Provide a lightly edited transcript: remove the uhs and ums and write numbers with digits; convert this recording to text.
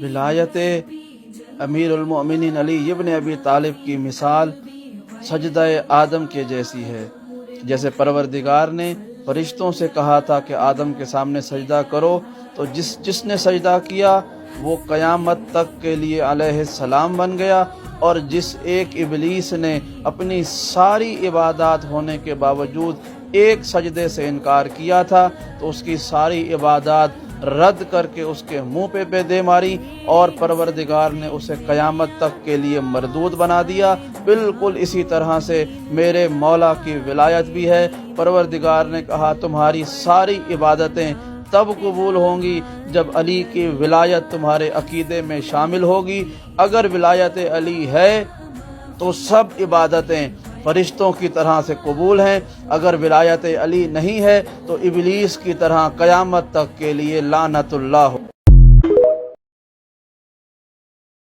ولایت امیر المؤمنین علی ابن ابی طالب کی مثال سجدہ آدم کے جیسی ہے۔ جیسے پروردگار نے فرشتوں سے کہا تھا کہ آدم کے سامنے سجدہ کرو، تو جس نے سجدہ کیا وہ قیامت تک کے لیے علیہ السلام بن گیا، اور جس ایک ابلیس نے اپنی ساری عبادات ہونے کے باوجود ایک سجدے سے انکار کیا تھا، تو اس کی ساری عبادات رد کر کے اس کے منہ پہ دے ماری، اور پروردگار نے اسے قیامت تک کے لیے مردود بنا دیا۔ بالکل اسی طرح سے میرے مولا کی ولایت بھی ہے۔ پروردگار نے کہا تمہاری ساری عبادتیں تب قبول ہوں گی جب علی کی ولایت تمہارے عقیدے میں شامل ہوگی۔ اگر ولایت علی ہے تو سب عبادتیں فرشتوں کی طرح سے قبول ہیں، اگر ولایت علی نہیں ہے تو ابلیس کی طرح قیامت تک کے لیے لعنت اللہ ہو۔